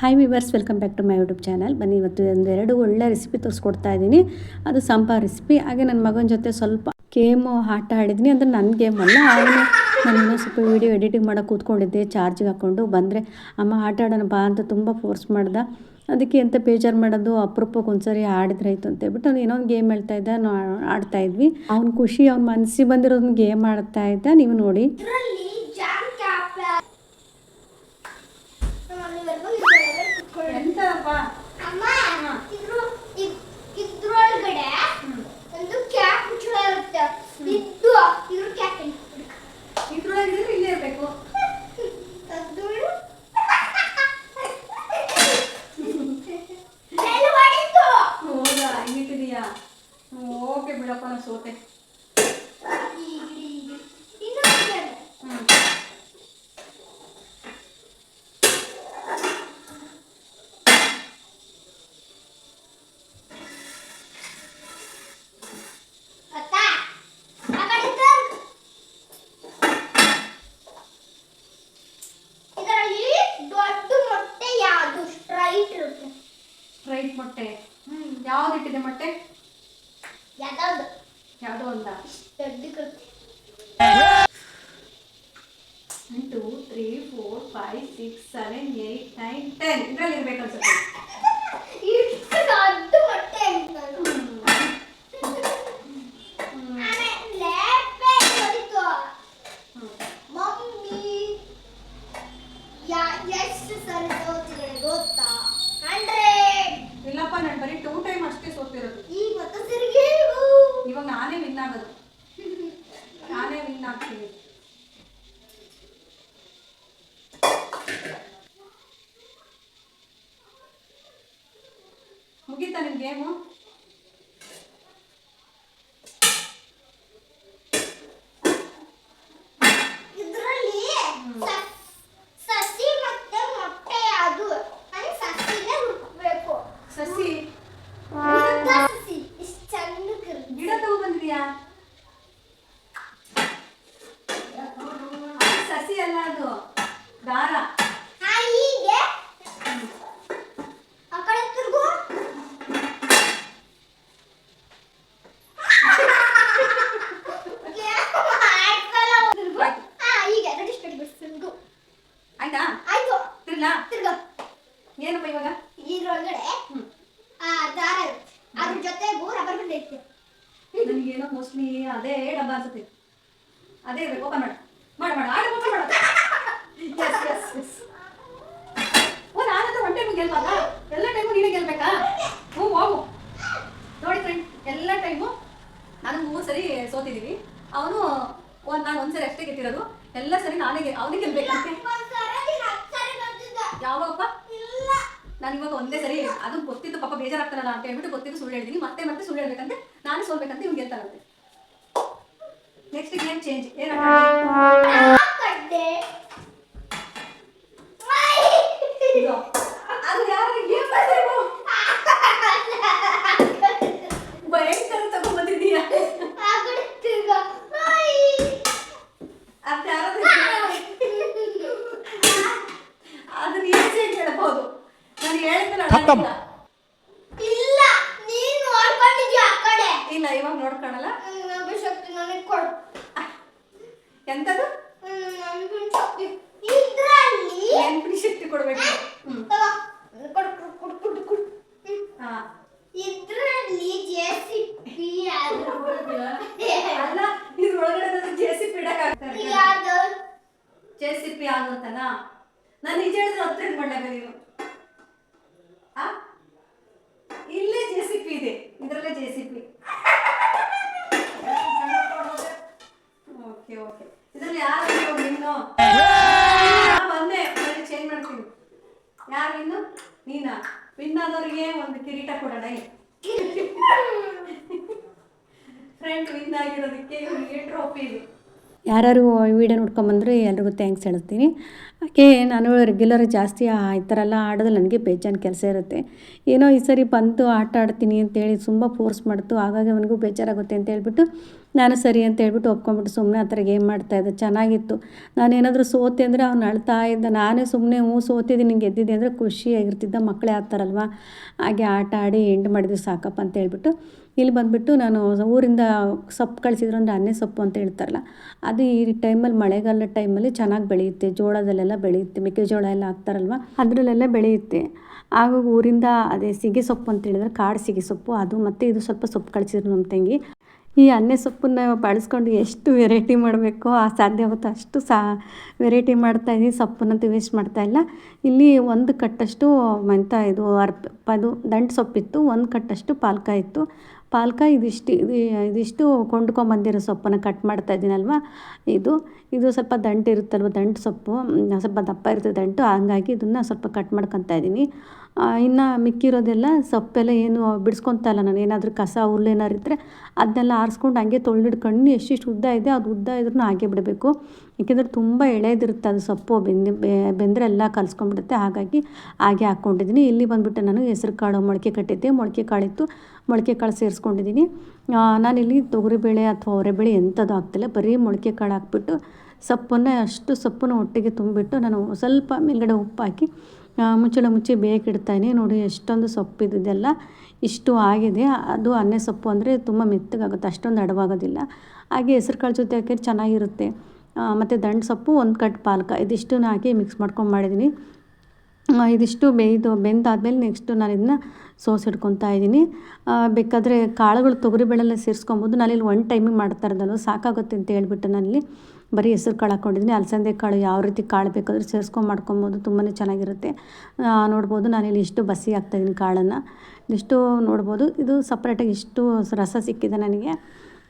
Hi viewers, welcome back to my YouTube channel. ಬನ್ನಿ, ಇವತ್ತು ಒಂದೆರಡು ಒಳ್ಳೆ ರೆಸಿಪಿ ತೋರಿಸ್ಕೊಡ್ತಾ ಇದ್ದೀನಿ. ಅದು ಸಾಂಬಾರ್ ರೆಸಿಪಿ. ಹಾಗೆ ನನ್ನ ಮಗನ ಜೊತೆ ಸ್ವಲ್ಪ ಗೇಮು ಆಟ ಆಡಿದ್ದೀನಿ. ಅಂದರೆ ನನ್ನ ಗೇಮ್ ಅಲ್ಲ, ಹಾಗೆ ನಾನು ಇನ್ನೂ ಸ್ವಲ್ಪ ವೀಡಿಯೋ ಎಡಿಟಿಂಗ್ ಮಾಡೋಕೆ ಕೂತ್ಕೊಂಡಿದ್ದೆ. ಚಾರ್ಜಿಗೆ ಹಾಕ್ಕೊಂಡು ಬಂದರೆ ಅಮ್ಮ ಆಟ ಆಡೋಣ ಬಾ ಅಂತ ತುಂಬ ಫೋರ್ಸ್ ಮಾಡ್ದೆ. ಅದಕ್ಕೆ ಎಂತ ಬೇಜಾರು ಮಾಡೋದು, ಅಪರೂಪಕ್ಕೆ ಒಂದ್ಸರಿ ಆಡಿದ್ರಾಯ್ತು ಅಂತ ಹೇಳ್ಬಿಟ್ಟು ಅವ್ನು ಏನೋ ಒಂದು ಗೇಮ್ ಹೇಳ್ತಾ ಇದ್ದ, ನಾವು ಆಡ್ತಾಯಿದ್ವಿ. ಅವ್ನ ಖುಷಿ, ಅವ್ನ ಮನಸ್ಸಿಗೆ ಬಂದಿರೋದನ್ನ ಗೇಮ್ ಆಡ್ತಾ ಇದ್ದ. ನೀವು ನೋಡಿ. ಇದ್ರೊಳಗಡೆ ಒಂದು ಕ್ಯಾಪ್ ಮುಚ್ಚಳಿರುತ್ತೆ. ಇದ್ರ ಕ್ಯಾಪ್ ಇದ್ರೊಳಗೆ ಇಲ್ಲೇ ಇರಬೇಕು. ಹೌದಾ, ಹಿಂಗಿಟ್ಟಿದೀಯಾ? ಓಕೆ ಬಿಡಪ್ಪ, ನಾನು ಸೋತೆ. ಸ್ಟ್ರೈಟ್ ಮೊಟ್ಟೆ. ಯಾವ್ದು ಇಟ್ಟಿದೆ ಮೊಟ್ಟೆ? ಯಾವುದೋ ಒಂದ. 1 2 3 4 5 6 7 8 9 10 ಇದರಲ್ಲಿ ಇರ್ಬೇಕು ಅನ್ಸುತ್ತೆ. ಇಲ್ಲಪ್ಪ, ನಾನು ಬರೀ 2 ಟೈಮ್ ಅಷ್ಟೇ ಸೋತಿರೋದು. ಇವಾಗ ನಾನೇ ವಿನ್ ಆಗೋದು. ನಾನೇ ವಿನ್ ಆಗ್ತೀನಿ. ಮುಗೀತಾ ನಿನ್ ಗೇಮು? ಸಸಿ ಗಿಡ ತಗೊಂಡ್ಬಂದಿದ್ಯಾ? ಸಸಿ ಅಲ್ಲ, ಅದು ದಾರ. ಆಯ್ತಾ? ತಿರ್ಲಾ? ಏನಪ್ಪ ಇವಾಗ? ಇದ್ರೊಳಗಡೆ ದಾರ ಇರುತ್ತೆ, ಅದ್ರ ಜೊತೆಗೂ ರಬ್ಬರ್ ಬ್ಯಾಂಡ್ ಇರುತ್ತೆ. ನನಗೇನೋ ಮೋಸ್ಟ್ಲಿ ಅದೇ ಡಬ್ಬ ಅನ್ಸುತ್ತೆ. ಅದೇ ಇರ್ಬೇಕು. ಓಪನ್ ಮಾಡು ಮಾಡು ಮಾಡು ಆಡ ಓಪನ್ ಮಾಡು. ಓ, ನಾನಂತೂ ಒನ್ ಟೈಮ್ ಗೆಲ್ಬಾರ್ದಾ? ಎಲ್ಲ ಟೈಮು ನೀನೇ ಗೆಲ್ಬೇಕಾ? ಹೋಗು. ನೋಡಿ ಫ್ರೆಂಡ್, ಎಲ್ಲ ಟೈಮು ನಾನು 3 ಸರಿ ಸೋತಿದ್ದೀವಿ. ಅವನು ನಾನು 1 ಸರಿ ಅಷ್ಟೇ ಗೆದ್ದಿರೋದು. ಎಲ್ಲ ಸರಿ ನಾನೇ ಅವನಿಗೆ ಗೆಲ್ಬೇಕಂತೆ. ಯಾವಾಗಪ್ಪ? ನಾನು ಇವಾಗ ಒಂದೇ ಸರಿ, ಅದು ಗೊತ್ತಿತ್ತು ಪಾಪ ಬೇಜಾರಾಗ್ತಾರಲ್ಲ ಅಂತ ಹೇಳ್ಬಿಟ್ಟು ಗೊತ್ತಿದ್ದು ಸುಳ್ಳು ಹೇಳಿದೀನಿ. ಮತ್ತೆ ಸುಳ್ಳು ಹೇಳ್ಬೇಕಂತೆ, ನಾನೇ ಸೋಲ್ಬೇಕಂತ ಇವ್ನು ಗೆಲ್ತಾರಂತೆ. Next game change. ಅದು ಯಾರು ಗೇಮ್ ಭಯಂಕರ ತಗೊಂಡ್ಬಂದಿದ್ದೀಯಾ? ಅದನ್ನ ಏನು ಚೇಂಜ್ ಹೇಳಬಹುದು? ನಾನು ಹೇಳಿದ್ದಲ್ಲ. ಇಲ್ಲ, ಇವಾಗ ನೋಡ್ಕೊಳಲ್ಲ. ಎಂತದು? ನೆನಪಿನ ಶಕ್ತಿ ಕೊಡ್ಬೇಕು. ಇದ್ರಲ್ಲಿ ಜೆಸಿಪಿ ಅಲ್ಲ, ಇದ್ರೊಳಗಡೆ ಜೆಸಿಪಿ ಇಡಕ್ಕಾಗ್ತಾರೆ. ಜೆಸಿಪಿ ಆಗುತ್ತಲ್ಲ. ನಾನು ನಿಜ ಹೇಳಿದ್ರೆ ಹತ್ರ ಮಾಡ್ಲಾಗ ನೀನು. ಇಲ್ಲೇ ಜೆಸಿಪಿ ಇದೆ, ಇದರಲ್ಲೇ ಜೆಸಿಪಿ. Okay okay. ಇದ್ರಲ್ಲಿ ಯಾರು ವಿನ್ನು? ಬಂದೆ, ಚೇಂಜ್ ಮಾಡ್ತೀನಿ. ಯಾರು ವಿನ್ನು? ನೀನಾ? ವಿನ್ ಆದವ್ರಿಗೆ ಒಂದು ಕಿರೀಟ ಕೊಡೋಣ. ಫ್ರೆಂಡ್ ವಿನ್ ಆಗಿರೋದಕ್ಕೆ ಇವನಿಗೆ ಟ್ರೋಫಿ ಇದೆ. ಯಾರ್ಯಾರು ವೀಡಿಯೋ ನೋಡ್ಕೊಂಬಂದ್ರೆ ಎಲ್ರಿಗೂ ಥ್ಯಾಂಕ್ಸ್ ಹೇಳ್ತೀನಿ. ಹಾಗೆ ನಾನು ರೆಗ್ಯುಲರ್ ಜಾಸ್ತಿ ಈ ಥರ ಎಲ್ಲ ಆಡೋದು ನನಗೆ ಬೇಜಾನ್ ಕೆಲಸ ಇರುತ್ತೆ. ಏನೋ ಈ ಸರಿ ಬಂತು ಆಟ ಆಡ್ತೀನಿ ಅಂತೇಳಿ ತುಂಬ ಫೋರ್ಸ್ ಮಾಡ್ತು, ಹಾಗಾಗಿ ಅವನಿಗೂ ಬೇಜಾರಾಗುತ್ತೆ ಅಂತ ಹೇಳ್ಬಿಟ್ಟು ನಾನು ಸರಿ ಅಂತ ಹೇಳ್ಬಿಟ್ಟು ಒಪ್ಕೊಂಡ್ಬಿಟ್ಟು ಸುಮ್ಮನೆ ಆ ಥರ ಗೇಮ್ ಮಾಡ್ತಾಯಿದ್ದೆ. ಚೆನ್ನಾಗಿತ್ತು. ನಾನೇನಾದರೂ ಸೋತೆ ಅಂದರೆ ಅವ್ನು ಅಳ್ತಾ ಇದ್ದ. ನಾನೇ ಸುಮ್ಮನೆ ಸೋತಿದ್ದೀನಿ ಗೆದ್ದಿದ್ದೆ ಅಂದರೆ ಖುಷಿಯಾಗಿರ್ತಿದ್ದ. ಮಕ್ಕಳೇ ಆಗ್ತಾರಲ್ವ, ಹಾಗೆ ಆಟ ಆಡಿ ಎಂಡ್ ಮಾಡಿದ್ವಿ ಸಾಕಪ್ಪ ಅಂತ ಹೇಳ್ಬಿಟ್ಟು ಇಲ್ಲಿ ಬಂದುಬಿಟ್ಟು ನಾನು ಊರಿಂದ ಸೊಪ್ಪು ಕಳಿಸಿದ್ರು ಅಂದರೆ ಅನ್ನೆ ಸೊಪ್ಪು ಅಂತ ಹೇಳ್ತಾರಲ್ಲ, ಅದು ಈ ಟೈಮಲ್ಲಿ ಮಳೆಗಾಲದ ಟೈಮಲ್ಲಿ ಚೆನ್ನಾಗಿ ಬೆಳೆಯುತ್ತೆ. ಜೋಳದಲ್ಲೆಲ್ಲ ಬೆಳೆಯುತ್ತೆ, ಮೆಕ್ಕೆಜೋಳ ಎಲ್ಲ ಹಾಕ್ತಾರಲ್ವ ಅದರಲ್ಲೆಲ್ಲ ಬೆಳೆಯುತ್ತೆ. ಆಗ ಊರಿಂದ ಅದೇ ಸಿಗೆ ಸೊಪ್ಪು ಅಂತ ಹೇಳಿದ್ರೆ ಕಾಡು ಸಿಗೆ ಸೊಪ್ಪು ಅದು, ಮತ್ತು ಇದು ಸ್ವಲ್ಪ ಸೊಪ್ಪು ಕಳಿಸಿದ್ರು ನಮ್ಮ ತಂಗಿ. ಈ ಅನ್ನೆ ಸೊಪ್ಪನ್ನ ಬಳಸ್ಕೊಂಡು ಎಷ್ಟು ವೆರೈಟಿ ಮಾಡಬೇಕೋ ಸಾಧ್ಯ ಆಗುತ್ತೋ ಅಷ್ಟು ವೆರೈಟಿ ಮಾಡ್ತಾಯಿದ್ದೀನಿ. ಸೊಪ್ಪನ್ನಂತೂ ವೇಸ್ಟ್ ಮಾಡ್ತಾಯಿಲ್ಲ. ಇಲ್ಲಿ ಒಂದು ಕಟ್ಟಷ್ಟು ಇದು ಅದು ದಂಟು ಸೊಪ್ಪಿತ್ತು, ಒಂದು ಕಟ್ಟಷ್ಟು ಪಾಲಕ ಇತ್ತು. ಪಾಲಕ ಇದಿಷ್ಟು ಕೊಂಡ್ಕೊಂಬಂದಿರೋ ಸೊಪ್ಪನ್ನು ಕಟ್ ಮಾಡ್ತಾಯಿದ್ದೀನಲ್ವ, ಇದು ಸ್ವಲ್ಪ ದಂಟು ಇರುತ್ತಲ್ವ, ದಂಟು ಸೊಪ್ಪು ಸ್ವಲ್ಪ ದಪ್ಪ ಇರ್ತದೆ ದಂಟು, ಹಂಗಾಗಿ ಇದನ್ನು ಸ್ವಲ್ಪ ಕಟ್ ಮಾಡ್ಕೊತಾ ಇದ್ದೀನಿ. ಇನ್ನು ಮಿಕ್ಕಿರೋದೆಲ್ಲ ಸೊಪ್ಪೆಲ್ಲ ಏನು ಬಿಡಿಸ್ಕೊತಾ ಇಲ್ಲ ನಾನು. ಏನಾದರೂ ಕಸ ಹುಲ್ಲು ಏನಾರು ಇದ್ದರೆ ಅದನ್ನೆಲ್ಲ ಆರಿಸ್ಕೊಂಡು ಹಂಗೆ ತೊಳೆದಿಟ್ಕೊಂಡು ಎಷ್ಟಿಷ್ಟು ಉದ್ದ ಇದೆ ಅದು ಉದ್ದ ಇದ್ರೂ ಹಾಗೆ ಬಿಡಬೇಕು. ಏಕೆಂದರೆ ತುಂಬ ಎಳೆದಿರುತ್ತೆ ಅದು ಸೊಪ್ಪು, ಬೆಂದರೆ ಎಲ್ಲ ಕಲಿಸ್ಕೊಂಡ್ಬಿಡುತ್ತೆ. ಹಾಗಾಗಿ ಹಾಗೆ ಹಾಕ್ಕೊಂಡಿದ್ದೀನಿ. ಇಲ್ಲಿ ಬಂದುಬಿಟ್ಟು ನಾನು ಹೆಸ್ರು ಕಾಳು ಮೊಳಕೆ ಕಟ್ಟಿದ್ದೆ, ಮೊಳಕೆ ಕಾಳಿತ್ತು, ಮೊಳಕೆ ಕಾಳು ಸೇರಿಸ್ಕೊಂಡಿದ್ದೀನಿ. ನಾನಿಲ್ಲಿ ತೊಗರಿಬೇಳೆ ಅಥವಾ ಅವರೆಬೇಳೆ ಎಂಥದ್ದು ಹಾಕ್ತಿಲ್ಲ, ಬರೀ ಮೊಳಕೆ ಕಾಳು ಹಾಕ್ಬಿಟ್ಟು ಅಷ್ಟು ಸೊಪ್ಪನ್ನು ಒಟ್ಟಿಗೆ ತುಂಬಿಬಿಟ್ಟು ನಾನು ಸ್ವಲ್ಪ ಮೇಲ್ಗಡೆ ಉಪ್ಪು ಹಾಕಿ ಮುಚ್ಚಿ ಬೇಕಿಡ್ತಾಯಿನಿ. ನೋಡಿ ಎಷ್ಟೊಂದು ಸೊಪ್ಪಿದೆಲ್ಲ ಇಷ್ಟು ಆಗಿದೆ. ಅದು ಅನ್ನೆ ಸೊಪ್ಪು ಅಂದರೆ ತುಂಬ ಮೆತ್ತಗಾಗುತ್ತೆ, ಅಷ್ಟೊಂದು ಅಡವಾಗೋದಿಲ್ಲ. ಹಾಗೆ ಹೆಸ್ರು ಕಾಳು ಜೊತೆ ಹಾಕಿದ್ರೆ ಚೆನ್ನಾಗಿರುತ್ತೆ. ಮತ್ತು ದಂಟು ಸೊಪ್ಪು, ಒಂದು ಕಟ್ ಪಾಲಕ, ಇದಿಷ್ಟನ್ನು ಹಾಕಿ ಮಿಕ್ಸ್ ಮಾಡ್ಕೊಂಡು ಮಾಡಿದ್ದೀನಿ. ಇದಿಷ್ಟು ಬೆಂದಾದ್ಮೇಲೆ ನೆಕ್ಸ್ಟು ನಾನು ಇದನ್ನ ಸೋಸಿಡ್ಕೊತಾ ಇದ್ದೀನಿ. ಬೇಕಾದರೆ ಕಾಳುಗಳು ತೊಗರಿಬೇಳೆಲ್ಲ ಸೇರಿಸ್ಕೊಬೋದು. ನಾನಿಲ್ಲಿ ಒನ್ ಟೈಮಿಗೆ ಮಾಡ್ತಾ ಇರೋದಲ್ವ, ಸಾಕಾಗುತ್ತೆ ಅಂತ ಹೇಳ್ಬಿಟ್ಟು ನಾನಿಲ್ಲಿ ಬರೀ ಹೆಸ್ರು ಕಾಳು ಹಾಕ್ಕೊಂಡಿದ್ದೀನಿ. ಅಲಸಂದೆ ಕಾಳು ಯಾವ ರೀತಿ ಕಾಳು ಬೇಕಾದರೂ ಸೇರಿಸ್ಕೊಂಡು ಮಾಡ್ಕೊಬೋದು, ತುಂಬಾ ಚೆನ್ನಾಗಿರುತ್ತೆ. ನೋಡ್ಬೋದು ನಾನಿಲ್ಲಿ ಇಷ್ಟು ಬಸಿ ಹಾಕ್ತಾಯಿದ್ದೀನಿ ಕಾಳನ್ನು. ಇಷ್ಟು ನೋಡ್ಬೋದು, ಇದು ಸಪ್ರೇಟಾಗಿ ಇಷ್ಟು ರಸ ಸಿಕ್ಕಿದೆ ನನಗೆ.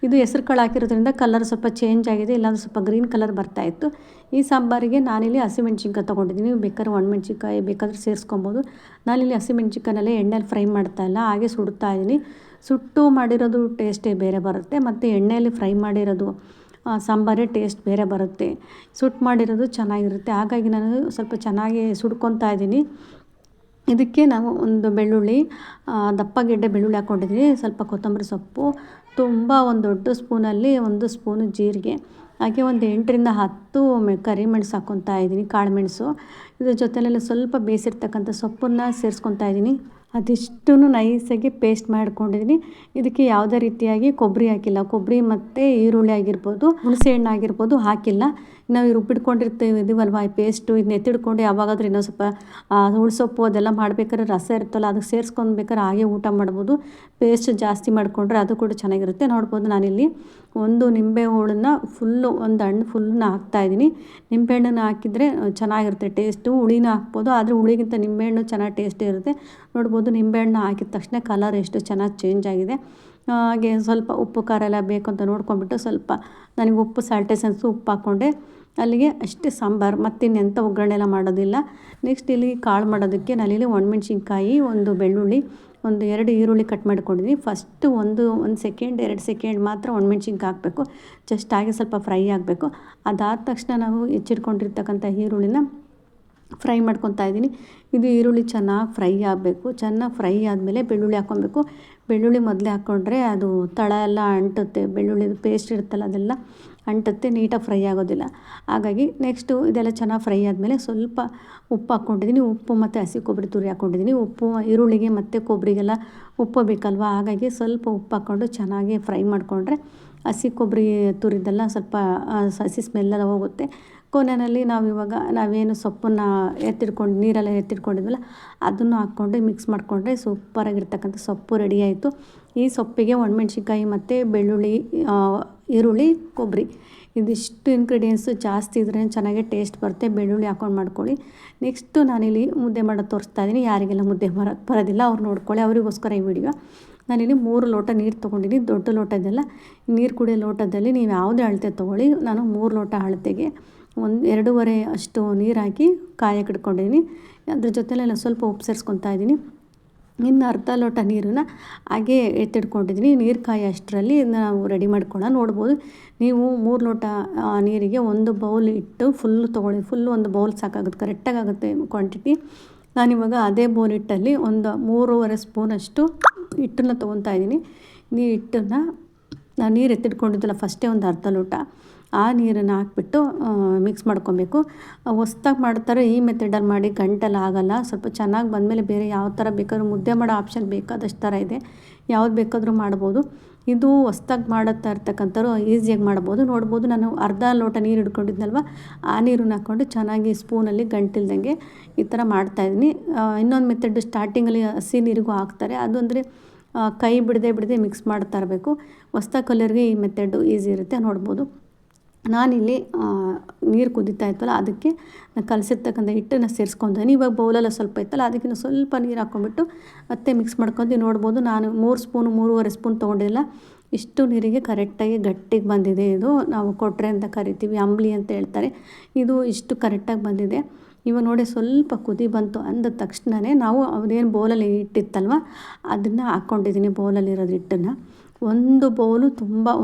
ಇದು ಹೆಸ್ರು ಕಾಳು ಹಾಕಿರೋದ್ರಿಂದ ಕಲರ್ ಸ್ವಲ್ಪ ಚೇಂಜ್ ಆಗಿದೆ, ಇಲ್ಲಾಂದ್ರೆ ಸ್ವಲ್ಪ ಗ್ರೀನ್ ಕಲರ್ ಬರ್ತಾಯಿತ್ತು. ಈ ಸಾಂಬಾರಿಗೆ ನಾನಿಲ್ಲಿ ಹಸಿಮೆಣ್ಸಿನ್ಕಾಯಿ ತೊಗೊಂಡಿದ್ದೀನಿ, ಬೇಕಾದ್ರೆ ಒಣಮೆಣ್ಸಿನ್ಕಾಯಿ ಬೇಕಾದ್ರೆ ಸೇರಿಸ್ಕೊಬೋದು. ನಾನಿಲ್ಲಿ ಹಸಿಮೆಣ್ಸಿನ್ಕಾಯನ್ನೆಲ್ಲ ಎಣ್ಣೆಯಲ್ಲಿ ಫ್ರೈ ಮಾಡ್ತಾಯಿಲ್ಲ, ಹಾಗೆ ಸುಡ್ತಾ ಇದ್ದೀನಿ. ಸುಟ್ಟು ಮಾಡಿರೋದು ಟೇಸ್ಟೇ ಬೇರೆ ಬರುತ್ತೆ, ಮತ್ತು ಎಣ್ಣೆಯಲ್ಲಿ ಫ್ರೈ ಮಾಡಿರೋದು ಸಾಂಬಾರೇ ಟೇಸ್ಟ್ ಬೇರೆ ಬರುತ್ತೆ. ಸುಟ್ಟು ಮಾಡಿರೋದು ಚೆನ್ನಾಗಿರುತ್ತೆ. ಹಾಗಾಗಿ ನಾನು ಸ್ವಲ್ಪ ಚೆನ್ನಾಗಿ ಸುಡ್ಕೊತಾ ಇದ್ದೀನಿ. ಇದಕ್ಕೆ ನಾವು ಒಂದು ಬೆಳ್ಳುಳ್ಳಿ, ದಪ್ಪ ಗೆಡ್ಡೆ ಬೆಳ್ಳುಳ್ಳಿ ಹಾಕ್ಕೊಂಡಿದ್ದೀನಿ, ಸ್ವಲ್ಪ ಕೊತ್ತಂಬರಿ ಸೊಪ್ಪು, ಒಂದು ದೊಡ್ಡ ಸ್ಪೂನಲ್ಲಿ 1 ಸ್ಪೂನು ಜೀರಿಗೆ, ಹಾಗೆ ಒಂದು 8ರಿಂದ 10 ಕರಿಮೆಣಸು ಹಾಕ್ಕೊತಾ ಇದ್ದೀನಿ, ಕಾಳು ಮೆಣಸು. ಇದ್ರ ಜೊತೆಲೆಲ್ಲ ಸ್ವಲ್ಪ ಬೇಯಿಸಿರ್ತಕ್ಕಂಥ ಸೊಪ್ಪನ್ನು ಸೇರಿಸ್ಕೊತಾ ಇದ್ದೀನಿ. ಅದಿಷ್ಟು ನೈಸಾಗಿ ಪೇಸ್ಟ್ ಮಾಡ್ಕೊಂಡಿದ್ದೀನಿ. ಇದಕ್ಕೆ ಯಾವುದೇ ರೀತಿಯಾಗಿ ಕೊಬ್ಬರಿ ಹಾಕಿಲ್ಲ. ಕೊಬ್ಬರಿ ಮತ್ತು ಈರುಳ್ಳಿ ಆಗಿರ್ಬೋದು, ಹುಣಸೆ ಹಣ್ಣು ಆಗಿರ್ಬೋದು ಹಾಕಿಲ್ಲ. ನಾವು ರುಬ್ಬಿಟ್ಕೊಂಡಿರ್ತೀವಲ್ವ ಈ ಪೇಸ್ಟು, ಇದನ್ನ ಎತ್ತಿಡ್ಕೊಂಡು ಯಾವಾಗಾದ್ರೂ ಇನ್ನೊಂದು ಸ್ವಲ್ಪ ಹುಳ್ಸೊಪ್ಪು ಅದೆಲ್ಲ ಮಾಡ್ಬೇಕಾದ್ರೆ ರಸ ಇರುತ್ತಲ್ಲ, ಅದಕ್ಕೆ ಸೇರಿಸ್ಕೊಂಡ್ಬೇಕಾದ್ರೆ ಹಾಗೆ ಊಟ ಮಾಡ್ಬೋದು. ಪೇಸ್ಟ್ ಜಾಸ್ತಿ ಮಾಡಿಕೊಂಡ್ರೆ ಅದು ಕೂಡ ಚೆನ್ನಾಗಿರುತ್ತೆ. ನೋಡ್ಬೋದು ನಾನಿಲ್ಲಿ ಒಂದು ನಿಂಬೆ ಹುಳನ್ನ ಒಂದು ಹಣ್ಣು ಫುಲ್ಲನ್ನ ಹಾಕ್ತಾಯಿದ್ದೀನಿ. ನಿಂಬೆಹಣ್ಣನ್ನು ಹಾಕಿದರೆ ಚೆನ್ನಾಗಿರುತ್ತೆ ಟೇಸ್ಟು. ಹುಳಿನ ಹಾಕ್ಬೋದು, ಆದರೆ ಹುಳಿಗಿಂತ ನಿಂಬೆಹಣ್ಣು ಚೆನ್ನಾಗಿ ಟೇಸ್ಟ್ ಇರುತ್ತೆ. ನೋಡ್ಬೋದು ನಿಂಬೆಹಣ್ಣು ಹಾಕಿದ ತಕ್ಷಣ ಕಲರ್ ಎಷ್ಟು ಚೆನ್ನಾಗಿ ಚೇಂಜ್ ಆಗಿದೆ. ಹಾಗೆ ಸ್ವಲ್ಪ ಉಪ್ಪು ಖಾರ ಎಲ್ಲ ಬೇಕು ಅಂತ ನೋಡ್ಕೊಂಡ್ಬಿಟ್ಟು ಸ್ವಲ್ಪ ನನಗೆ ಉಪ್ಪು ಸಾಲ್ಟ್ ಎಸೆನ್ಸು ಉಪ್ಪು ಹಾಕ್ಕೊಂಡೆ. ಅಲ್ಲಿಗೆ ಅಷ್ಟೇ ಸಾಂಬಾರು, ಮತ್ತಿನ್ನೆಂಥ ಒಗ್ಗರಣೆ ಎಲ್ಲ ಮಾಡೋದಿಲ್ಲ. ನೆಕ್ಸ್ಟ್ ಇಲ್ಲಿ ಕಾಳು ಮಾಡೋದಕ್ಕೆ ನಾನಿಲ್ಲಿ ಒಣಮೆಣ್ಸಿನ್ಕಾಯಿ, ಒಂದು ಬೆಳ್ಳುಳ್ಳಿ, ಒಂದು 2 ಈರುಳ್ಳಿ ಕಟ್ ಮಾಡ್ಕೊಂಡಿದ್ದೀನಿ. ಫಸ್ಟು ಒಂದು ಸೆಕೆಂಡ್ 2 ಸೆಕೆಂಡ್ ಮಾತ್ರ ಒಣಮೆಣ್ಸಿನ್ಕಾಯಿ ಹಾಕಬೇಕು, ಜಸ್ಟ್ ಹಾಗೆ ಸ್ವಲ್ಪ ಫ್ರೈ ಆಗಬೇಕು. ಅದಾದ ತಕ್ಷಣ ನಾವು ಹೆಚ್ಚಿಟ್ಕೊಂಡಿರ್ತಕ್ಕಂಥ ಈರುಳ್ಳಿನ ಫ್ರೈ ಮಾಡ್ಕೊತಾ ಇದ್ದೀನಿ. ಇದು ಈರುಳ್ಳಿ ಚೆನ್ನಾಗಿ ಫ್ರೈ ಆಗಬೇಕು. ಚೆನ್ನಾಗಿ ಫ್ರೈ ಆದಮೇಲೆ ಬೆಳ್ಳುಳ್ಳಿ ಹಾಕ್ಕೊಬೇಕು. ಬೆಳ್ಳುಳ್ಳಿ ಮೊದಲೇ ಹಾಕ್ಕೊಂಡ್ರೆ ಅದು ತಳ ಎಲ್ಲ ಅಂಟುತ್ತೆ, ಬೆಳ್ಳುಳ್ಳಿದು ಪೇಸ್ಟ್ ಇರುತ್ತಲ್ಲ ಅದೆಲ್ಲ ಅಂಟುತ್ತೆ, ನೀಟಾಗಿ ಫ್ರೈ ಆಗೋದಿಲ್ಲ. ಹಾಗಾಗಿ ನೆಕ್ಸ್ಟು ಇದೆಲ್ಲ ಚೆನ್ನಾಗಿ ಫ್ರೈ ಆದಮೇಲೆ ಸ್ವಲ್ಪ ಉಪ್ಪು ಹಾಕ್ಕೊಂಡಿದ್ದೀನಿ. ಉಪ್ಪು ಮತ್ತು ಹಸಿ ಕೊಬ್ಬರಿ ತುರಿ ಹಾಕ್ಕೊಂಡಿದ್ದೀನಿ. ಉಪ್ಪು ಈರುಳ್ಳಿಗೆ ಮತ್ತು ಕೊಬ್ಬರಿಗೆಲ್ಲ ಉಪ್ಪು ಬೇಕಲ್ವ, ಹಾಗಾಗಿ ಸ್ವಲ್ಪ ಉಪ್ಪು ಹಾಕ್ಕೊಂಡು ಚೆನ್ನಾಗಿ ಫ್ರೈ ಮಾಡಿಕೊಂಡ್ರೆ ಹಸಿ ಕೊಬ್ಬರಿ ತುರಿದೆಲ್ಲ ಸ್ವಲ್ಪ ಹಸಿ ಸ್ಮೆಲ್ಲೆಲ್ಲ ಹೋಗುತ್ತೆ. ಕೊನೆಯಲ್ಲಿ ನಾವೇನು ಸೊಪ್ಪನ್ನು ನೀರೆಲ್ಲ ಎತ್ತಿಟ್ಕೊಂಡಿದ್ವಲ್ಲ ಅದನ್ನು ಹಾಕ್ಕೊಂಡು ಮಿಕ್ಸ್ ಮಾಡಿಕೊಂಡ್ರೆ ಸೂಪರಾಗಿರ್ತಕ್ಕಂಥ ಸೊಪ್ಪು ರೆಡಿ ಆಯಿತು. ಈ ಸೊಪ್ಪಿಗೆ ಒಣಮೆಣ್ಸಿನ್ಕಾಯಿ ಮತ್ತು ಬೆಳ್ಳುಳ್ಳಿ, ಈರುಳ್ಳಿ, ಕೊಬ್ಬರಿ ಇದಿಷ್ಟು ಇಂಗ್ರೀಡಿಯೆಂಟ್ಸು ಜಾಸ್ತಿ ಇದ್ರೆ ಚೆನ್ನಾಗಿ ಟೇಸ್ಟ್ ಬರುತ್ತೆ. ಬೆಳ್ಳುಳ್ಳಿ ಹಾಕ್ಕೊಂಡು ಮಾಡ್ಕೊಳ್ಳಿ. ನೆಕ್ಸ್ಟು ನಾನಿಲ್ಲಿ ಮುದ್ದೆ ಮಾಡೋದು ತೋರಿಸ್ತಾ ಇದ್ದೀನಿ. ಯಾರಿಗೆಲ್ಲ ಮುದ್ದೆ ಬರೋದಿಲ್ಲ ಅವ್ರು ನೋಡ್ಕೊಳ್ಳಿ, ಅವರಿಗೋಸ್ಕರ ಈ ವಿಡಿಯೋ. ನಾನಿಲ್ಲಿ 3 ಲೋಟ ನೀರು ತೊಗೊಂಡಿದ್ದೀನಿ. ದೊಡ್ಡ ಲೋಟ ಇದೆಲ್ಲ, ನೀರು ಕುಡಿಯೋ ಲೋಟದಲ್ಲಿ ನೀವು ಯಾವುದೇ ಅಳತೆ ತೊಗೊಳ್ಳಿ. ನಾನು 3 ಲೋಟ ಅಳತೆಗೆ 2.5 ಅಷ್ಟು ನೀರು ಹಾಕಿ ಕಾಯಕ್ಕೆ ಇಟ್ಕೊಂಡಿದ್ದೀನಿ. ಅದ್ರ ಜೊತೆಲೆಲ್ಲ ಸ್ವಲ್ಪ ಉಪ್ಪು ಸೇರಿಸ್ಕೊತಾ ಇದ್ದೀನಿ. ಇನ್ನು ಅರ್ಧ ಲೋಟ ನೀರನ್ನ ಹಾಗೇ ಎತ್ತಿಟ್ಕೊಂಡಿದ್ದೀನಿ. ನೀರು ಕಾಯಿ ಅಷ್ಟರಲ್ಲಿ ನಾವು ರೆಡಿ ಮಾಡ್ಕೊಳ್ಳೋಣ. ನೋಡ್ಬೋದು ನೀವು 3 ಲೋಟ ನೀರಿಗೆ 1 ಬೌಲ್ ಇಟ್ಟು ಫುಲ್ಲು ತೊಗೊಳ್ಳಿ. ಫುಲ್ಲು 1 ಬೌಲ್ ಸಾಕಾಗುತ್ತೆ, ಕರೆಕ್ಟಾಗಿ ಆಗುತ್ತೆ ಕ್ವಾಂಟಿಟಿ. ನಾನಿವಾಗ ಅದೇ ಬೌಲ್ ಹಿಟ್ಟಲ್ಲಿ ಒಂದು 3.5 ಸ್ಪೂನಷ್ಟು ಹಿಟ್ಟನ್ನು ತೊಗೊತಾ ಇದ್ದೀನಿ. ಹಿಟ್ಟನ್ನು ನಾನು ನೀರು ಎತ್ತಿಟ್ಕೊಂಡಿದ್ದಲ್ಲ ಫಸ್ಟೇ ಒಂದು ಅರ್ಧ ಲೋಟ, ಆ ನೀರನ್ನು ಹಾಕ್ಬಿಟ್ಟು ಮಿಕ್ಸ್ ಮಾಡ್ಕೊಬೇಕು. ಹೊಸ್ದಾಗಿ ಮಾಡ್ತಾರೆ ಈ ಮೆಥಡಲ್ಲಿ ಮಾಡಿ, ಗಂಟೆಲ್ಲ ಆಗೋಲ್ಲ. ಸ್ವಲ್ಪ ಚೆನ್ನಾಗಿ ಬಂದಮೇಲೆ ಬೇರೆ ಯಾವ ಥರ ಬೇಕಾದ್ರೂ ಮುದ್ದೆ ಮಾಡೋ ಆಪ್ಷನ್ ಬೇಕಾದಷ್ಟು ಥರ ಇದೆ, ಯಾವ್ದು ಬೇಕಾದರೂ ಮಾಡ್ಬೋದು. ಇದು ಹೊಸ್ದಾಗಿ ಮಾಡುತ್ತಾ ಇರ್ತಕ್ಕಂಥವ್ರು ಈಸಿಯಾಗಿ ಮಾಡ್ಬೋದು. ನೋಡ್ಬೋದು ನಾನು ಅರ್ಧ ಲೋಟ ನೀರು ಹಿಡ್ಕೊಂಡಿದ್ನಲ್ವ, ಆ ನೀರನ್ನ ಹಾಕ್ಕೊಂಡು ಚೆನ್ನಾಗಿ ಸ್ಪೂನಲ್ಲಿ ಗಂಟಿಲ್ದಂಗೆ ಈ ಥರ ಮಾಡ್ತಾಯಿದ್ದೀನಿ. ಇನ್ನೊಂದು ಮೆಥಡ್ ಸ್ಟಾರ್ಟಿಂಗಲ್ಲಿ ಹಸಿ ನೀರಿಗೂ ಹಾಕ್ತಾರೆ, ಅದು ಅಂದರೆ ಕೈ ಬಿಡದೆ ಮಿಕ್ಸ್ ಮಾಡ್ತಾ ಇರಬೇಕು. ಹೊಸ್ದಾಗಿ ಕಲಿಯೋರಿಗೆ ಈ ಮೆಥಡು ಈಸಿ ಇರುತ್ತೆ. ನೋಡ್ಬೋದು ನಾನಿಲ್ಲಿ ನೀರು ಕುದೀತಾ ಇತ್ತಲ್ಲ, ಅದಕ್ಕೆ ನಾನು ಕಲಸಿರ್ತಕ್ಕಂಥ ಹಿಟ್ಟನ್ನು ಸೇರಿಸ್ಕೊತೀನಿ. ಇವಾಗ ಬೌಲೆಲ್ಲ ಸ್ವಲ್ಪ ಇತ್ತಲ್ಲ, ಅದಕ್ಕಿಂತ ಸ್ವಲ್ಪ ನೀರು ಹಾಕ್ಕೊಂಬಿಟ್ಟು ಮತ್ತೆ ಮಿಕ್ಸ್ ಮಾಡ್ಕೊಂಡು ನೋಡ್ಬೋದು. ನಾನು 3 ಸ್ಪೂನು 3.5 ಸ್ಪೂನ್ ತೊಗೊಂಡಿಲ್ಲ, ಇಷ್ಟು ನೀರಿಗೆ ಕರೆಕ್ಟಾಗಿ ಗಟ್ಟಿಗೆ ಬಂದಿದೆ. ಇದು ನಾವು ಕೊಟ್ರೆ ಅಂತ ಕರಿತೀವಿ, ಅಂಬ್ಲಿ ಅಂತ ಹೇಳ್ತಾರೆ. ಇದು ಇಷ್ಟು ಕರೆಕ್ಟಾಗಿ ಬಂದಿದೆ. ಇವಾಗ ನೋಡಿ ಸ್ವಲ್ಪ ಕುದಿ ಬಂತು ಅಂದ ತಕ್ಷಣವೇ ನಾವು ಅದೇನು ಬೌಲಲ್ಲಿ ಇಟ್ಟಿತ್ತಲ್ವ ಅದನ್ನು ಹಾಕ್ಕೊಂಡಿದ್ದೀನಿ. ಬೌಲಲ್ಲಿರೋದು ಹಿಟ್ಟನ್ನು 1 ಬೌಲು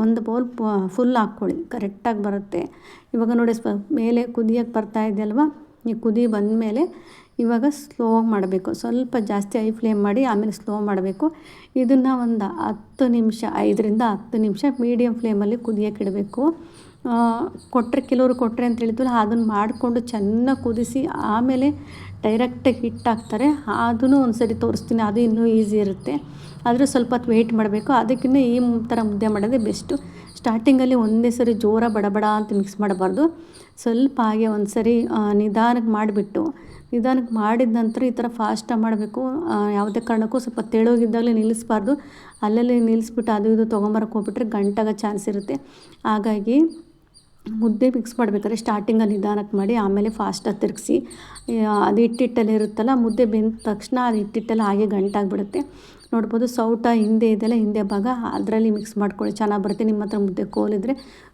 ಒಂದು ಬೌಲ್ ಫುಲ್ ಹಾಕ್ಕೊಳ್ಳಿ, ಕರೆಕ್ಟಾಗಿ ಬರುತ್ತೆ. ಇವಾಗ ನೋಡಿ ಮೇಲೆ ಕುದಿಯೋಕ್ಕೆ ಬರ್ತಾ ಇದೆಯಲ್ವ, ಈ ಕುದಿ ಬಂದಮೇಲೆ ಇವಾಗ ಸ್ಲೋ ಮಾಡಬೇಕು. ಸ್ವಲ್ಪ ಜಾಸ್ತಿ ಹೈ ಫ್ಲೇಮ್ ಮಾಡಿ ಆಮೇಲೆ ಸ್ಲೋ ಮಾಡಬೇಕು. ಇದನ್ನು ಒಂದು 10 ನಿಮಿಷ, 5ರಿಂದ 10 ನಿಮಿಷ ಮೀಡಿಯಮ್ ಫ್ಲೇಮಲ್ಲಿ ಕುದಿಯೋಕೆ ಇಡಬೇಕು. ಕೆಲವರು ಕೊಟ್ಟರೆ ಅಂತ ಹೇಳಿದ್ವಲ್ಲ, ಅದನ್ನು ಮಾಡಿಕೊಂಡು ಚೆನ್ನಾಗಿ ಕುದಿಸಿ ಆಮೇಲೆ ಡೈರೆಕ್ಟಾಗಿ ಹಿಟ್ಟು ಹಾಕ್ತಾರೆ. ಅದನ್ನು ಒಂದು ಸರಿ ತೋರಿಸ್ತೀನಿ, ಅದು ಇನ್ನೂ ಈಸಿ ಇರುತ್ತೆ. ಆದರೆ ಸ್ವಲ್ಪ ಹೊತ್ತು ವೆಯ್ಟ್ ಮಾಡಬೇಕು. ಅದಕ್ಕಿಂತ ಈ ಥರ ಮುದ್ದೆ ಮಾಡೋದೇ ಬೆಸ್ಟು. ಸ್ಟಾರ್ಟಿಂಗಲ್ಲಿ ಒಂದೇ ಸರಿ ಜೋರ ಬಡಬಡ ಅಂತ ಮಿಕ್ಸ್ ಮಾಡಬಾರ್ದು. ಸ್ವಲ್ಪ ಹಾಗೆ ಒಂದು ಸರಿ ನಿಧಾನಕ್ಕೆ ಮಾಡಿದ ನಂತರ ಈ ಥರ ಫಾಸ್ಟಾಗಿ ಮಾಡಬೇಕು. ಯಾವುದೇ ಕಾರಣಕ್ಕೂ ಸ್ವಲ್ಪ ತೆಳುವಾಗಿದ್ದಾಗಲೇ ನಿಲ್ಲಿಸಬಾರ್ದು. ಅಲ್ಲಲ್ಲಿ ನಿಲ್ಲಿಸ್ಬಿಟ್ಟು ಅದು ಇದು ತೊಗೊಂಬರಕ್ಕೆ ಹೋಗ್ಬಿಟ್ರೆ ಗಂಟಾಗೋ ಚಾನ್ಸ್ ಇರುತ್ತೆ. ಹಾಗಾಗಿ ಮುದ್ದೆ ಮಿಕ್ಸ್ ಮಾಡಬೇಕಾದ್ರೆ ಸ್ಟಾರ್ಟಿಂಗಲ್ಲಿ ನಿಧಾನಕ್ಕೆ ಮಾಡಿ ಆಮೇಲೆ ಫಾಸ್ಟಾಗಿ ತಿರುಗಿಸಿ. ಅದು ಹಿಟ್ಟಲ್ಲಿ ಇರುತ್ತಲ್ಲ, ಮುದ್ದೆ ಬೆಂದ ತಕ್ಷಣ ಅದು ಹಿಟ್ಟೆಲ್ಲ ಹಾಗೆ ಗಂಟಾಗಿಬಿಡುತ್ತೆ. ನೋಡ್ಬೋದು ಸೌಟ ಹಿಂದೆ ಇದೆಲ್ಲ, ಹಿಂದೆ ಭಾಗ ಅದರಲ್ಲಿ ಮಿಕ್ಸ್ ಮಾಡ್ಕೊಳ್ಳಿ, ಚೆನ್ನಾಗಿ ಬರುತ್ತೆ. ನಿಮ್ಮ ಹತ್ರ ಮುದ್ದೆ ಕೋಲಿದ್ರೆ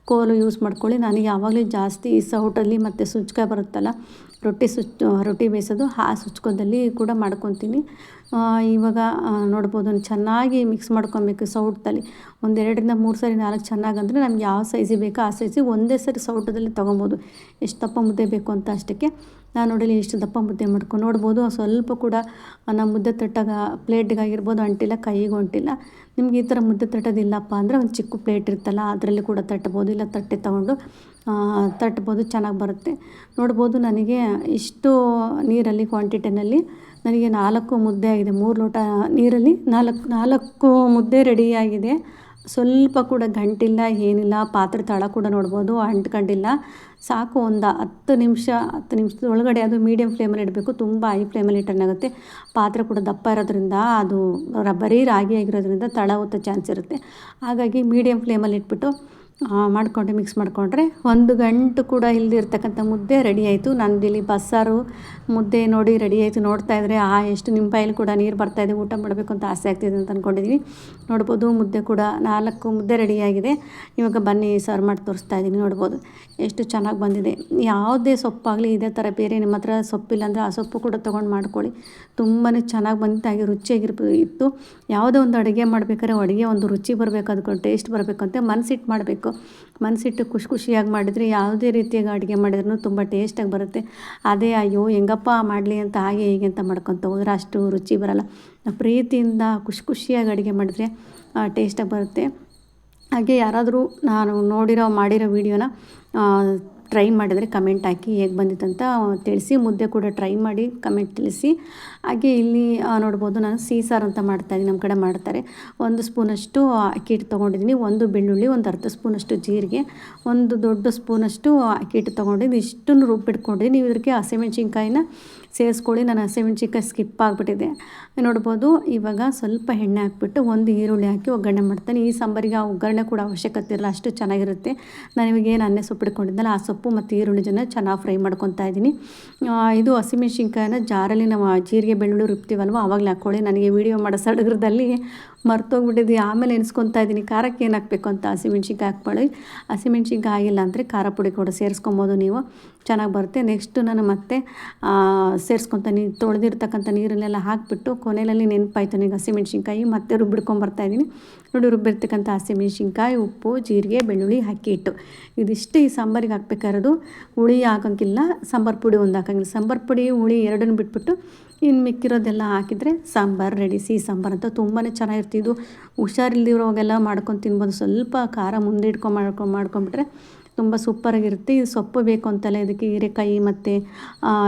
ಕೋಲು ಯೂಸ್ ಮಾಡ್ಕೊಳ್ಳಿ. ನನಗೆ ಯಾವಾಗಲೂ ಜಾಸ್ತಿ ಈ ಸೌಟಲ್ಲಿ ಮತ್ತು ಸುಚ್ಕಾಯಿ ಬರುತ್ತಲ್ಲ, ರೊಟ್ಟಿ ಬೇಯಿಸೋದು, ಆ ಸುಚ್ಕೋದಲ್ಲಿ ಕೂಡ ಮಾಡ್ಕೊತೀನಿ. ಇವಾಗ ನೋಡ್ಬೋದು ಚೆನ್ನಾಗಿ ಮಿಕ್ಸ್ ಮಾಡ್ಕೊಬೇಕು ಸೌಟಲ್ಲಿ. 1 2ರಿಂದ 3 ಸರಿ 4 ಚೆನ್ನಾಗಂದರೆ ನಮ್ಗೆ ಯಾವ ಸೈಜಿಗೆ ಬೇಕೋ ಆ ಸೈಜಿಗೆ ಒಂದೇ ಸರಿ ಸೌಟದಲ್ಲಿ ತೊಗೊಬೋದು. ಎಷ್ಟು ದಪ್ಪ ಮುದ್ದೆ ಬೇಕು ಅಂತ ಅಷ್ಟಕ್ಕೆ. ನಾನು ನೋಡಲಿ ಇಷ್ಟು ದಪ್ಪ ಮುದ್ದೆ ಮಾಡ್ಕೊಂಡು ನೋಡ್ಬೋದು. ಸ್ವಲ್ಪ ಕೂಡ ನಮ್ಮ ಮುದ್ದೆ ತಟ್ಟಾಗ ಪ್ಲೇಟ್ಗಾಗಿರ್ಬೋದು ಅಂಟಿಲ್ಲ, ಕೈಗೂ ಅಂಟಿಲ್ಲ. ನಿಮ್ಗೆ ಈ ಥರ ಮುದ್ದೆ ತಟ್ಟೋದಿಲ್ಲಪ್ಪ ಅಂದರೆ ಒಂದು ಚಿಕ್ಕ ಪ್ಲೇಟ್ ಇರುತ್ತಲ್ಲ, ಅದರಲ್ಲಿ ಕೂಡ ತಟ್ಬೋದು, ಇಲ್ಲ ತಟ್ಟೆ ತೊಗೊಂಡು ತಟ್ಬೋದು, ಚೆನ್ನಾಗಿ ಬರುತ್ತೆ. ನೋಡ್ಬೋದು ನನಗೆ ಇಷ್ಟು ನೀರಲ್ಲಿ ಕ್ವಾಂಟಿಟಿನಲ್ಲಿ ನನಗೆ 4 ಮುದ್ದೆ ಆಗಿದೆ. 3 ಲೋಟ ನೀರಲ್ಲಿ 4 ಮುದ್ದೆ ರೆಡಿಯಾಗಿದೆ. ಸ್ವಲ್ಪ ಕೂಡ ಗಂಟಿಲ್ಲ, ಏನಿಲ್ಲ. ಪಾತ್ರೆ ತಳ ಕೂಡ ನೋಡ್ಬೋದು ಅಂಟ್ಕೊಂಡಿಲ್ಲ. ಸಾಕು ಒಂದು 10 ನಿಮಿಷದ ಒಳಗಡೆ. ಅದು ಮೀಡಿಯಮ್ ಫ್ಲೇಮಲ್ಲಿ ಇಡಬೇಕು, ತುಂಬ ಹೈ ಫ್ಲೇಮಲ್ಲಿ ಇಟ್ಟನಾಗುತ್ತೆ. ಪಾತ್ರೆ ಕೂಡ ದಪ್ಪ ಇರೋದ್ರಿಂದ, ಅದು ಬರೀ ರಾಗಿ ಆಗಿರೋದ್ರಿಂದ ತಳ ಹೊತ್ತೋ ಚಾನ್ಸ್ ಇರುತ್ತೆ. ಹಾಗಾಗಿ ಮೀಡಿಯಮ್ ಫ್ಲೇಮಲ್ಲಿ ಇಟ್ಬಿಟ್ಟು ಮಾಡಿಕೊಂಡು ಮಿಕ್ಸ್ ಮಾಡಿಕೊಂಡ್ರೆ 1 ಗಂಟು ಕೂಡ ಇಲ್ದಿರ್ತಕ್ಕಂಥ ಮುದ್ದೆ ರೆಡಿ ಆಯಿತು. ನಂದಿಲ್ಲಿ ಬಸ್ಸಾರು ಮುದ್ದೆ ನೋಡಿ ರೆಡಿ ಆಯಿತು. ನೋಡ್ತಾ ಇದ್ದರೆ ಎಷ್ಟು ನಿಮ್ಮ ಬಾಯಲ್ಲಿ ಕೂಡ ನೀರು ಬರ್ತಾಯಿದೆ, ಊಟ ಮಾಡಬೇಕು ಅಂತ ಆಸೆ ಆಗ್ತಿದೆ ಅಂತ ಅಂದ್ಕೊಂಡಿದ್ದೀನಿ. ನೋಡ್ಬೋದು ಮುದ್ದೆ ಕೂಡ 4 ಮುದ್ದೆ ರೆಡಿಯಾಗಿದೆ. ಇವಾಗ ಬನ್ನಿ ಸರ್ವ್ ಮಾಡಿ ತೋರಿಸ್ತಾ ಇದ್ದೀನಿ. ನೋಡ್ಬೋದು ಎಷ್ಟು ಚೆನ್ನಾಗಿ ಬಂದಿದೆ. ಯಾವುದೇ ಸೊಪ್ಪಾಗಲಿ ಇದೇ ಥರ ಬೇರೆ ನಿಮ್ಮ ಹತ್ರ ಸೊಪ್ಪಿಲ್ಲ ಅಂದರೆ ಆ ಸೊಪ್ಪು ಕೂಡ ತೊಗೊಂಡು ಮಾಡ್ಕೊಳ್ಳಿ. ತುಂಬಾ ಚೆನ್ನಾಗಿ ಬಂದಿತ್ತು, ಹಾಗೆ ರುಚಿಯಾಗಿತ್ತು. ಯಾವುದೋ ಒಂದು ಅಡುಗೆ ಮಾಡಬೇಕಾದ್ರೆ ಅಡುಗೆ ಒಂದು ರುಚಿ ಬರಬೇಕು, ಅದಕ್ಕೊಂದು ಟೇಸ್ಟ್ ಬರಬೇಕು ಅಂತ ಮನಸ್ಸಿಟ್ಟು ಮಾಡಬೇಕು. ಮನಸ್ಸಿಟ್ಟು ಖುಷಿಯಾಗಿ ಮಾಡಿದರೆ ಯಾವುದೇ ರೀತಿಯಾಗಿ ಅಡುಗೆ ಮಾಡಿದ್ರೂ ತುಂಬ ಟೇಸ್ಟಾಗಿ ಬರುತ್ತೆ. ಅದೇ ಅಯ್ಯೋ ಹೆಂಗಪ್ಪ ಮಾಡಲಿ ಅಂತ ಹಾಗೆ ಹೀಗೆ ಅಂತ ಮಾಡ್ಕೊತ ಹೋದ್ರೆ ಅಷ್ಟು ರುಚಿ ಬರೋಲ್ಲ. ಪ್ರೀತಿಯಿಂದ ಖುಷಿಯಾಗಿ ಅಡುಗೆ ಮಾಡಿದ್ರೆ ಟೇಸ್ಟಾಗಿ ಬರುತ್ತೆ. ಹಾಗೆ ಯಾರಾದರೂ ನಾನು ಮಾಡಿರೋ ವೀಡಿಯೋನ ಟ್ರೈ ಮಾಡಿದರೆ ಕಮೆಂಟ್ ಹಾಕಿ ಹೇಗೆ ಬಂದಿತ್ತಂತ ತಿಳಿಸಿ. ಮುದ್ದೆ ಕೂಡ ಟ್ರೈ ಮಾಡಿ ಕಮೆಂಟ್ ತಿಳಿಸಿ. ಹಾಗೆ ಇಲ್ಲಿ ನೋಡ್ಬೋದು ನಾನು ಸಾರು ಅಂತ ಮಾಡ್ತಾಯಿದ್ದೀನಿ, ನಮ್ಮ ಕಡೆ ಮಾಡ್ತಾರೆ. 1 ಸ್ಪೂನಷ್ಟು ಅಕ್ಕಿ ಹಿಟ್ಟು ತೊಗೊಂಡಿದ್ದೀನಿ, 1 ಬೆಳ್ಳುಳ್ಳಿ, 1 ಅರ್ಧ ಸ್ಪೂನಷ್ಟು ಜೀರಿಗೆ, 1 ದೊಡ್ಡ ಸ್ಪೂನಷ್ಟು ಅಕ್ಕಿ ಹಿಟ್ಟು ತೊಗೊಂಡಿದ್ದೀನಿ. ಇಷ್ಟನ್ನು ರುಬ್ಬಿಟ್ಕೊಂಡಿದ್ದೀನಿ. ನೀವು ಇದಕ್ಕೆ ಹಸಿಮೆಣ್ಸಿನ್ಕಾಯಿನ ಸೇರಿಸ್ಕೊಳ್ಳಿ. ನಾನು ಹಸಿಮೆಣ್ಸಿನ್ಕಾಯಿ ಸ್ಕಿಪ್ ಆಗಿಬಿಟ್ಟಿದೆ. ನೋಡ್ಬೋದು ಇವಾಗ ಸ್ವಲ್ಪ ಎಣ್ಣೆ ಹಾಕ್ಬಿಟ್ಟು 1 ಈರುಳ್ಳಿ ಹಾಕಿ ಒಗ್ಗರಣೆ ಮಾಡ್ತಾನೆ. ಈ ಸಾಂಬಾರಿಗೆ ಆ ಒಗ್ಗರಣೆ ಕೂಡ ಅವಶ್ಯಕತೆ ಇರಲ್ಲ, ಅಷ್ಟು ಚೆನ್ನಾಗಿರುತ್ತೆ. ನಾನು ಇವಾಗ ಏನು ಅನ್ನೆ ಸೊಪ್ಪು ಇಟ್ಕೊಂಡಿದ್ದಲ್ಲ, ಆ ಸೊಪ್ಪು ಮತ್ತು ಈರುಳ್ಳಿ ಚೆನ್ನಾಗಿ ಫ್ರೈ ಮಾಡ್ಕೊತಾ ಇದ್ದೀನಿ. ಇದು ಹಸಿಮೆಣ್ಸಿನ್ಕಾಯಿನ ಜಾರಲ್ಲಿ ನಾವು ಜೀರಿಗೆ ಬೆಳ್ಳುಳ್ಳಿ ರುಬ್ತೀವಲ್ವ ಆವಾಗಲೇ ಹಾಕ್ಕೊಳ್ಳಿ. ನನಗೆ ವೀಡಿಯೋ ಮಾಡೋ ಸಡಗರದಲ್ಲಿ ಮರ್ತೋಗ್ಬಿಟ್ಟಿದ್ವಿ. ಆಮೇಲೆ ಎನ್ಸ್ಕೊತಾ ಇದ್ದೀನಿ ಖಾರಕ್ಕೆ ಏನು ಹಾಕಬೇಕು ಅಂತ. ಹಸಿಮೆಣ್ಸಿನ್ಕಾಯಿ ಹಾಕ್ಕೊಳ್ಳಿ. ಹಸಿಮೆಣ್ಸಿನ್ಕಾಯಿ ಆಗಿಲ್ಲ ಅಂದರೆ ಖಾರ ಪುಡಿ ಕೂಡ ಸೇರಿಸ್ಕೊಬೋದು ನೀವು, ಚೆನ್ನಾಗಿ ಬರುತ್ತೆ. ನೆಕ್ಸ್ಟು ನಾನು ಮತ್ತೆ ಸೇರಿಸ್ಕೊತೀನಿ. ತೊಳೆದಿರ್ತಕ್ಕಂಥ ನೀರನ್ನೆಲ್ಲ ಹಾಕಿಬಿಟ್ಟು ಕೊನೆಯಲ್ಲಿ ನೆನಪಾಯ್ತು ನನಗೆ ಹಸಿಮೆಣ್ಸಿನ್ಕಾಯಿ, ಮತ್ತೆ ರುಬ್ಬಿಡ್ಕೊಂಬರ್ತಾಯಿದ್ದೀನಿ. ನೋಡಿ, ರುಬ್ಬಿರ್ತಕ್ಕಂಥ ಹಸಿಮೆಣ್ಸಿನ್ಕಾಯಿ, ಉಪ್ಪು, ಜೀರಿಗೆ, ಬೆಳ್ಳುಳ್ಳಿ, ಅಕ್ಕಿ ಹಿಟ್ಟು, ಇದಿಷ್ಟು ಈ ಸಾಂಬಾರಿಗೆ ಹಾಕ್ಬೇಕಾಗಿರೋದು. ಹುಳಿ ಹಾಕೋಂಗಿಲ್ಲ, ಸಾಂಬಾರು ಪುಡಿ ಒಂದು ಹಾಕೋಂಗಿಲ್ಲ. ಸಾಂಬಾರು ಪುಡಿ ಹುಳಿ ಎರಡನ್ನೂ ಬಿಟ್ಬಿಟ್ಟು ಇನ್ನು ಮಿಕ್ಕಿರೋದೆಲ್ಲ ಹಾಕಿದರೆ ಸಾಂಬಾರು ರೆಡಿ. ಸಿಹಿ ಸಾಂಬಾರು ಅಂತ ತುಂಬಾ ಚೆನ್ನಾಗಿರುತ್ತೆ. ಇದು ಹುಷಾರಿಲ್ದಿರೋವಾಗೆಲ್ಲ ಮಾಡ್ಕೊಂಡು ತಿನ್ಬೋದು. ಸ್ವಲ್ಪ ಖಾರ ಮುಂದೆ ಮಾಡ್ಕೊಂಬಿಟ್ರೆ ತುಂಬ ಸೂಪರಾಗಿರುತ್ತೆ. ಇದು ಸೊಪ್ಪು ಬೇಕು ಅಂತಲ್ಲ, ಇದಕ್ಕೆ ಹೀರೆಕಾಯಿ ಮತ್ತು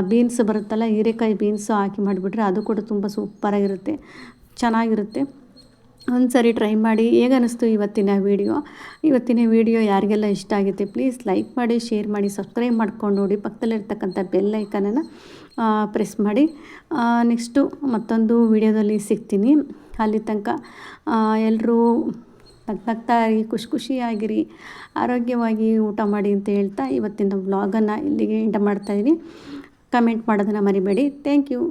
ಬೀನ್ಸ್ ಬರುತ್ತಲ್ಲ, ಹೀರೆಕಾಯಿ ಬೀನ್ಸು ಹಾಕಿ ಮಾಡಿಬಿಟ್ರೆ ಅದು ಕೂಡ ತುಂಬ ಸೂಪರಾಗಿರುತ್ತೆ, ಚೆನ್ನಾಗಿರುತ್ತೆ. ಒಂದು ಸರಿ ಟ್ರೈ ಮಾಡಿ. ಹೇಗೆ ಅನ್ನಿಸ್ತು ಇವತ್ತಿನ ವೀಡಿಯೋ ಯಾರಿಗೆಲ್ಲ ಇಷ್ಟ ಆಗುತ್ತೆ ಪ್ಲೀಸ್ ಲೈಕ್ ಮಾಡಿ, ಶೇರ್ ಮಾಡಿ, ಸಬ್ಸ್ಕ್ರೈಬ್ ಮಾಡ್ಕೊಂಡು ನೋಡಿ. ಪಕ್ಕದಲ್ಲಿರ್ತಕ್ಕಂಥ ಬೆಲ್ ಐಕನನ್ನು ಪ್ರೆಸ್ ಮಾಡಿ. ನೆಕ್ಸ್ಟು ಮತ್ತೊಂದು ವೀಡಿಯೋದಲ್ಲಿ ಸಿಗ್ತೀನಿ. ಅಲ್ಲಿ ತನಕ ಎಲ್ಲರೂ ನಗ್ನಗ್ತಾ ಇರಿ, ಖುಷಿಯಾಗಿರಿ, ಆರೋಗ್ಯವಾಗಿ ಊಟ ಮಾಡಿ ಅಂತ ಹೇಳ್ತಾ ಇವತ್ತಿನ ವ್ಲಾಗನ್ನು ಇಲ್ಲಿಗೆ ಎಂಡ್ ಮಾಡ್ತಾಯಿದ್ದೀನಿ. ಕಮೆಂಟ್ ಮಾಡೋದನ್ನು ಮರಿಬೇಡಿ. Thank you.